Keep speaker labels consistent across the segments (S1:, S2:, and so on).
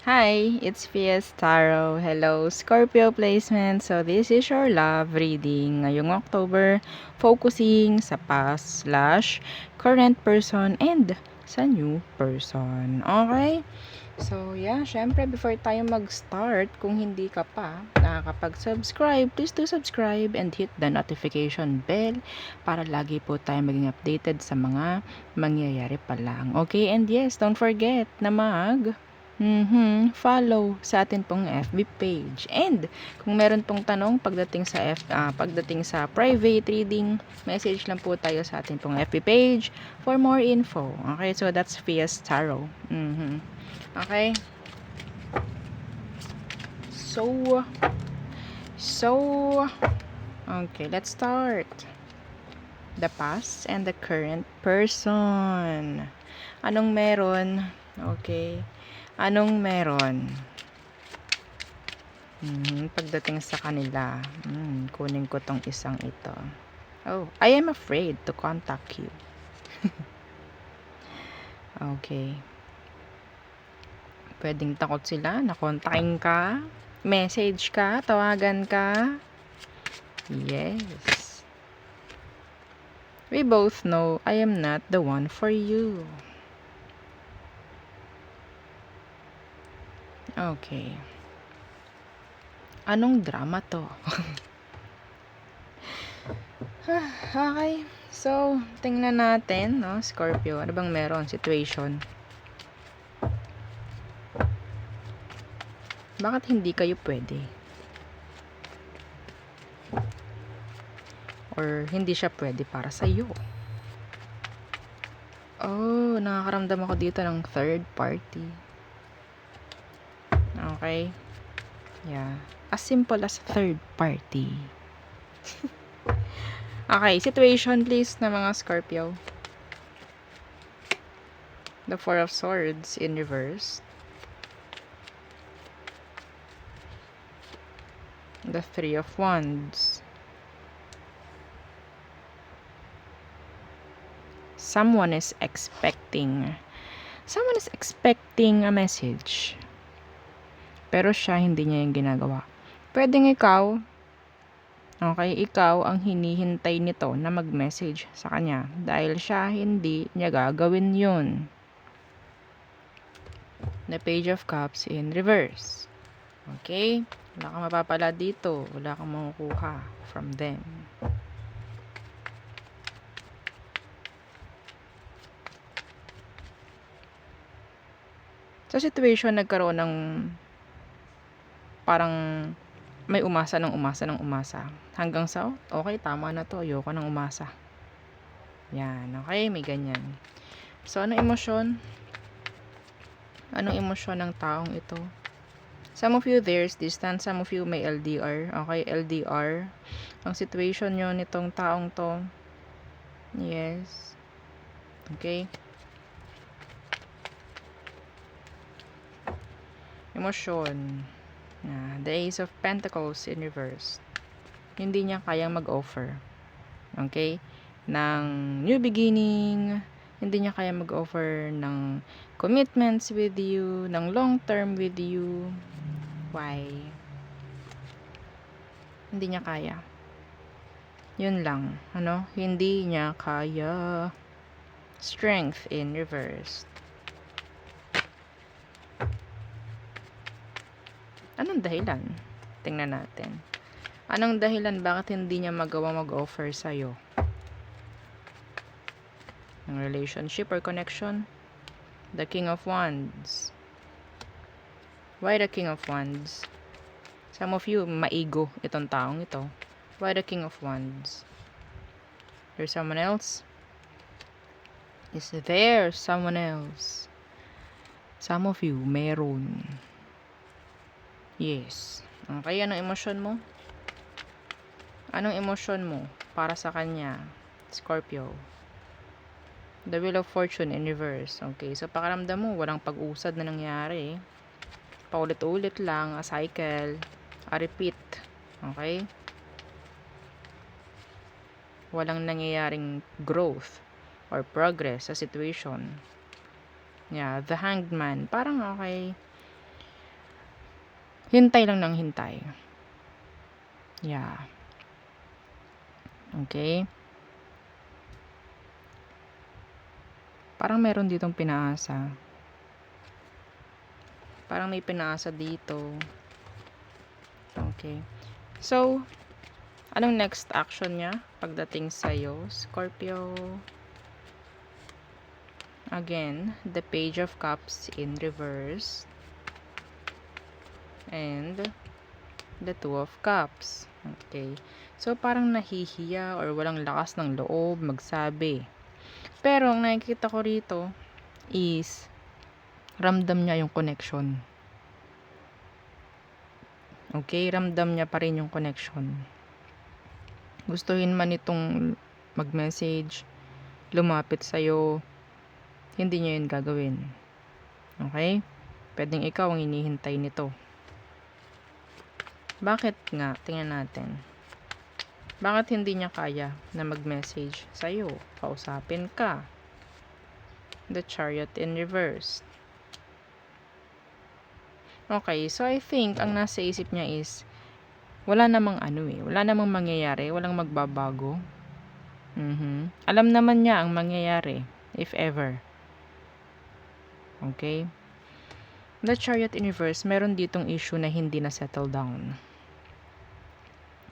S1: Hi, it's PS Tarot. Hello, Scorpio placement. So, this is your love reading ngayong October, focusing sa past slash current person and sa new person. Okay? So, yeah, syempre, before tayo mag-start, kung hindi ka pa nakakapag-subscribe, please do subscribe and hit the notification bell para lagi po tayo maging updated sa mga mangyayari pa lang. Okay? And yes, don't forget na follow sa atin pong FB page. And kung meron pong tanong pagdating sa private reading, message lang po tayo sa atin pong FB page for more info. Okay, so that's PS Tarot. Okay. So okay, let's start. The past and the current person. Anong meron? Okay. Anong meron? Pagdating sa kanila. Kunin ko tong isang ito. Oh, I am afraid to contact you. Okay. Pwedeng takot sila na kontakin ka, message ka, tawagan ka. Yes. We both know I am not the one for you. Okay. Anong drama to? Okay. So, tingnan natin, no, Scorpio. Ano bang meron? Situation. Bakit hindi kayo pwede? Or hindi siya pwede para sa iyo? Oh, nakakaramdam ako dito ng third party. Okay. Yeah. As simple as third party. Okay, situation please na mga Scorpio. The Four of Swords in reverse. The Three of Wands. Someone is expecting a message. Pero siya hindi niya yung ginagawa. Pwedeng ikaw, okay, ikaw ang hinihintay nito na mag-message sa kanya dahil siya hindi niya gagawin yun. The Page of Cups in reverse. Okay? Wala kang mapapala dito. Wala kang makukuha from them. Sa situation, nagkaroon ng parang may umasa ng umasa. Hanggang sa, okay, tama na to. Ayoko nang umasa. Yan, okay? May ganyan. So, anong emosyon? Anong emosyon ng taong ito? Some of you, there's distance. Some of you, may LDR. Okay, LDR. Ang situation nyo nitong taong to. Yes. Okay. Emosyon. The Ace of Pentacles in reverse. Hindi niya kayang mag-offer. Okay? Ng new beginning. Hindi niya kayang mag-offer ng commitments with you, ng long term with you. Why? Hindi niya kaya. Yun lang. Ano? Hindi niya kaya. Strength in reverse. Anong dahilan? Tingnan natin. Anong dahilan bakit hindi niya magawa mag-offer sa'yo? Ng relationship or connection? The King of Wands. Why the King of Wands? Some of you, maigo itong taong ito. Why the King of Wands? There's someone else? Is there someone else? Some of you, meron. Yes. Okay, anong emosyon mo? Anong emosyon mo para sa kanya? Scorpio. The Wheel of Fortune in reverse. Okay, so pakiramdam mo, walang pag-usad na nangyari. Paulit-ulit lang, a cycle, a repeat. Okay? Walang nangyayaring growth or progress sa situation. Yeah, the Hanged Man. Parang okay, Hintay lang ng hintay. Yeah. Okay? Parang meron ditong pinaasa. Parang may pinaasa dito. Okay. So, anong next action niya pagdating sa'yo, Scorpio? Again, the Page of Cups in reverse. And the Two of Cups. Okay. So, parang nahihiya or walang lakas ng loob magsabi. Pero, ang nakikita ko rito is ramdam niya yung connection. Okay? Ramdam niya pa rin yung connection. Gustuhin man itong mag-message, lumapit sa'yo, hindi niya yun gagawin. Okay? Pwedeng ikaw ang hinihintay nito. Bakit nga? Tingnan natin. Bakit hindi niya kaya na mag-message sa'yo? Kausapin ka. The Chariot in reverse. Okay, so I think ang nasa isip niya is wala namang wala namang mangyayari, walang magbabago. Alam naman niya ang mangyayari, if ever. Okay? The Chariot in reverse, meron ditong issue na hindi na settle down.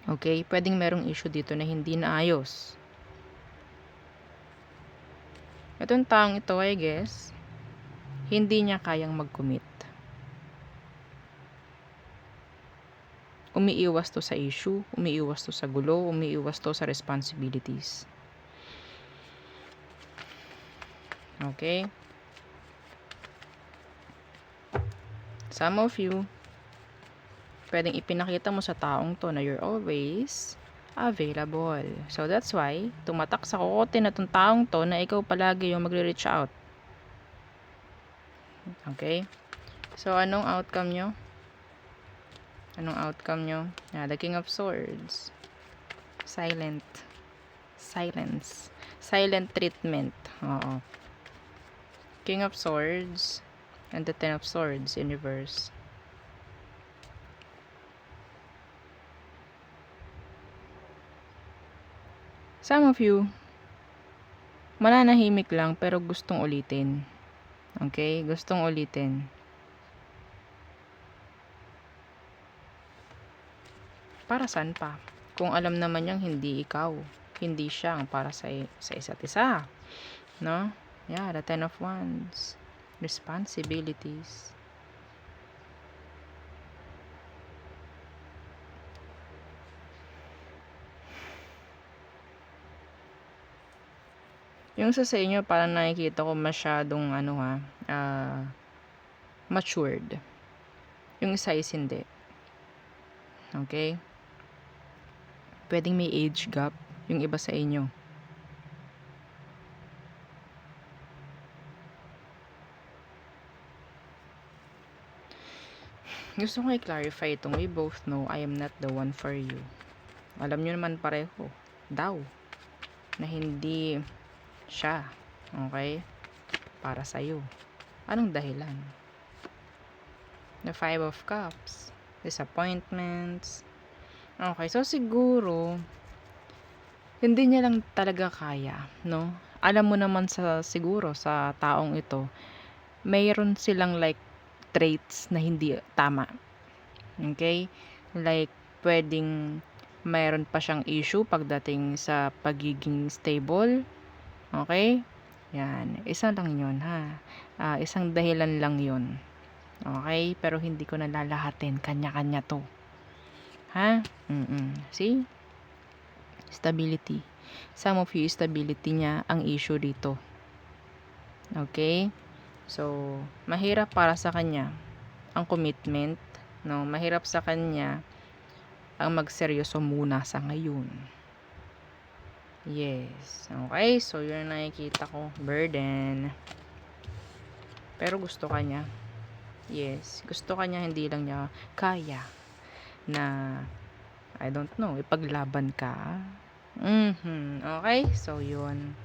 S1: Okay? Pwedeng merong issue dito na hindi naayos. Itong taong ito, I guess, hindi niya kayang mag-commit. Umiiwas to sa issue, umiiwas to sa gulo, umiiwas to sa responsibilities. Okay? Some of you, pwedeng ipinakita mo sa taong to na you're always available. So, that's why, tumatak sa kokote na tong taong to na ikaw palagi yung magre-reach out. Okay? So, anong outcome nyo? Anong outcome nyo? The King of Swords. Silence. Silent treatment. Oo. King of Swords and the Ten of Swords in reverse. Some of you, mananahimik lang pero gustong ulitin. Okay? Gustong ulitin. Para saan pa? Kung alam naman niyang hindi ikaw, hindi siya ang para sa isa't isa. No? Yeah, the Ten of Wands. Responsibilities. Yung sa inyo, parang nakikita ko masyadong matured. Yung isa is hindi. Okay? Pwedeng may age gap yung iba sa inyo. Gusto ko i-clarify itong we both know I am not the one for you. Alam nyo naman pareho. Daw. Na hindi siya. Okay? Para sa'yo. Anong dahilan? The Five of Cups. Disappointments. Okay, so siguro hindi niya lang talaga kaya, no? Alam mo naman siguro sa taong ito, mayroon silang like traits na hindi tama. Okay? Like pwedeng mayroon pa siyang issue pagdating sa pagiging stable. Okay? Yan, isa lang 'yon ha. Isang dahilan lang 'yon. Okay? Pero hindi ko na lalahatin, kanya-kanya 'to. Ha? See? Stability. Some of you, stability niya ang issue dito. Okay? So, mahirap para sa kanya ang commitment, no? Mahirap sa kanya ang magseryoso muna sa ngayon. Yes. Okay? So, yun nakikita ko. Burden. Pero gusto ka niya. Yes. Gusto ka niya, hindi lang niya kaya na I don't know, ipaglaban ka. Okay? So, yun.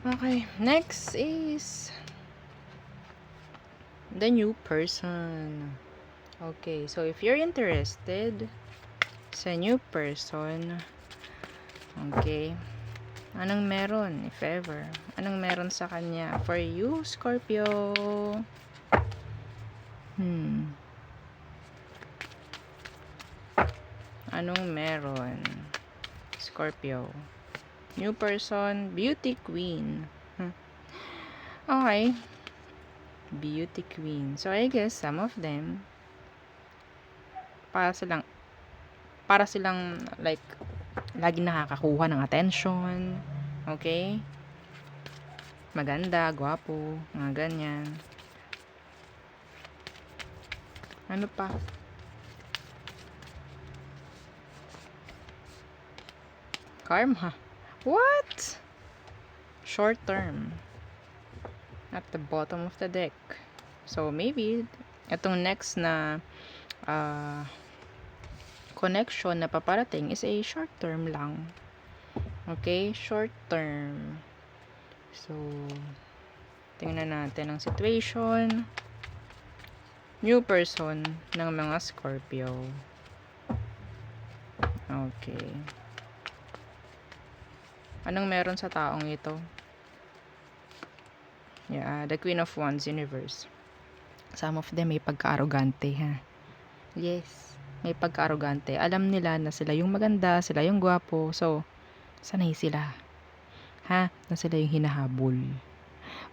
S1: Okay. Next is the new person. Okay, so if you're interested sa new person, okay, anong meron, if ever? Anong meron sa kanya? For you, Scorpio. Anong meron? Scorpio. New person, beauty queen. Okay. Beauty queen. So, I guess some of them, para silang like, lagi nakakakuha ng attention. Okay? Maganda, gwapo, mga ganyan. Ano pa? Karma. What? Short term. At the bottom of the deck. So, maybe, itong next na connection na paparating is a short term lang. Okay? Short term. So, tingnan natin ang situation. New person ng mga Scorpio. Okay. Anong meron sa taong ito? Yeah, the Queen of Wands universe. Some of them may pagka-arrogante, ha? Yes, may pagka-arrogante. Alam nila na sila yung maganda, sila yung gwapo. So, sanay sila. Ha? Na sila yung hinahabol.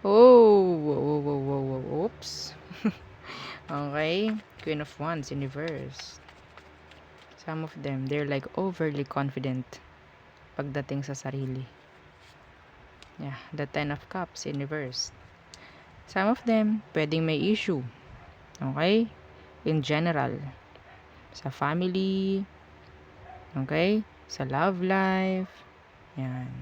S1: Oops. Okay. Queen of Wands universe. Some of them, they're like overly confident pagdating sa sarili. Yeah, the Ten of Cups universe. Some of them, pwedeng may issue. Okay? In general. Sa family. Okay? Sa love life. Yan.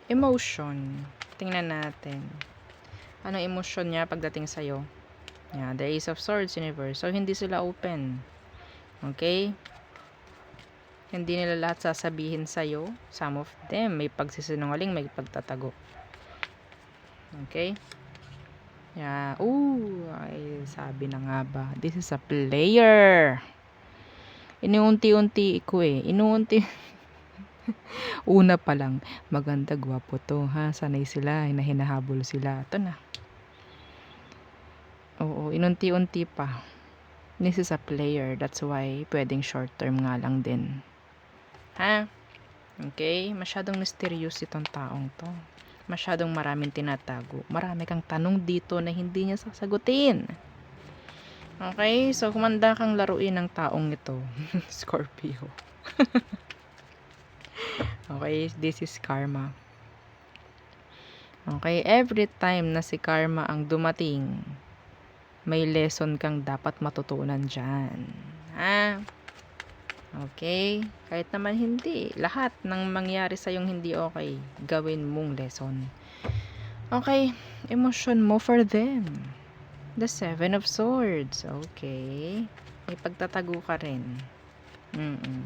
S1: Emotion. Tingnan natin. Anong emotion niya pagdating sa'yo? Yeah, the Ace of Swords universe. So, hindi sila open. Okay? Hindi nila lahat sasabihin sa'yo. Some of them, may pagsisinungaling, may pagtatago. Okay? Yeah. Ooh, ay, sabi na nga ba. This is a player. Inuunti-unti ko eh. Una pa lang, maganda, gwapo to, ha? Sanay sila, hinahabol sila. Ito na. Oo, inunti-unti pa. This is a player. That's why, pwedeng short term nga lang din. Ha? Okay? Masyadong mysterious itong taong to. Masyadong maraming tinatago. Marami kang tanong dito na hindi niya sasagutin. Okay? So, kumanda kang laruin ng taong ito. Scorpio. Okay? This is karma. Okay? Every time na si karma ang dumating, may lesson kang dapat matutunan dyan. Ha? Okay? Kahit naman hindi. Lahat ng mangyari sa'yong hindi okay, gawin mong lesson. Okay? Emotion mo for them. The Seven of Swords. Okay? May pagtatago ka rin.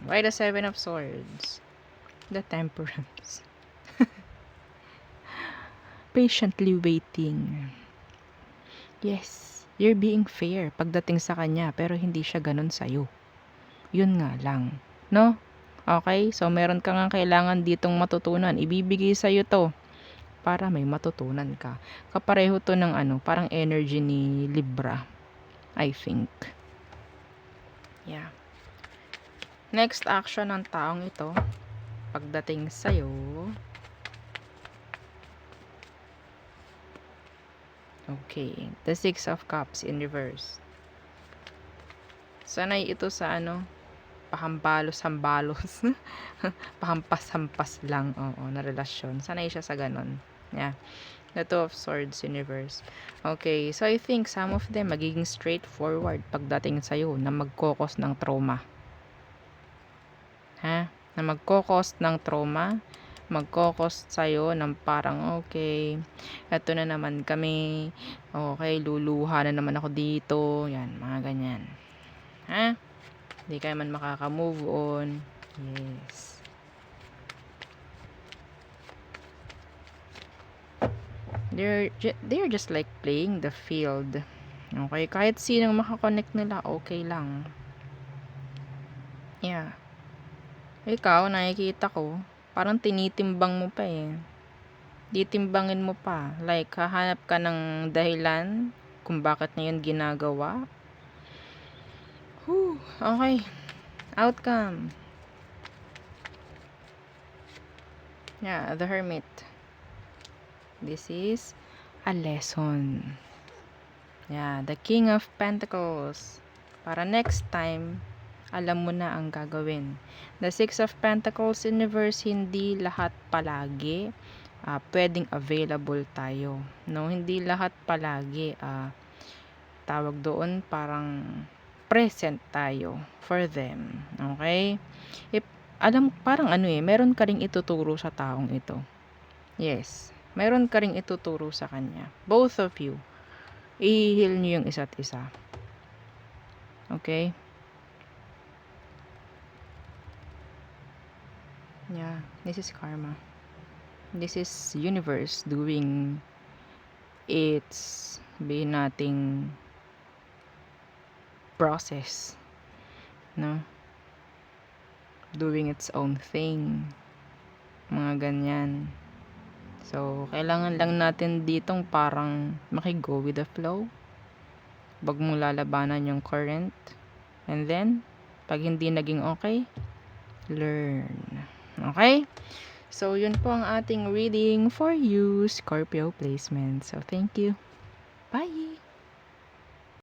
S1: Why the Seven of Swords? The Temperance. Patiently waiting. Yes, you're being fair pagdating sa kanya, pero hindi siya ganun sa'yo. Yun nga lang. No? Okay? So, meron ka nga kailangan ditong matutunan. Ibibigay sa'yo to para may matutunan ka. Kapareho to ng parang energy ni Libra. I think. Yeah. Next action ng taong ito, pagdating sa'yo, okay, the Six of Cups in reverse. Sanay ito sa pahambalos-hambalos. Pahampas-hampas lang, na relasyon. Sanay siya sa ganon. Yeah. The Two of Swords universe. Okay, so I think some of them magiging straightforward pagdating sa'yo na magkokos ng trauma. Ha? Na magkokos ng trauma, magkokos sa'yo ng parang, okay, eto na naman kami, okay, luluha na naman ako dito, yan, mga ganyan. Ha? Hindi kayo man makaka-move on. Yes. 'Di They're just like playing the field. Okay, kahit sinong makakonect nila, okay lang. Yeah. Ikaw, nakikita ko, parang tinitimbang mo pa eh. Titimbangin mo pa. Like, hahanap ka ng dahilan kung bakit na yun ginagawa. Whew, okay. Outcome. Yeah, the Hermit. This is a lesson. Yeah, the King of Pentacles. Para next time, alam mo na ang gagawin. The Six of Pentacles in reverse, hindi lahat palagi pwedeng available tayo. No, hindi lahat palagi tawag doon parang present tayo for them. Okay? Parang meron ka ring ituturo sa taong ito. Yes, meron ka ring ituturo sa kanya. Both of you. I-heal nyo yung isa't isa. Okay? Yeah, this is karma. This is universe doing its nating process. No? Doing its own thing. Mga ganyan. So, kailangan lang natin ditong parang makigo with the flow. Wag mong lalabanan yung current. And then, pag hindi naging okay, learn. Okay? So, yun po ang ating reading for you, Scorpio placement. So, thank you. Bye!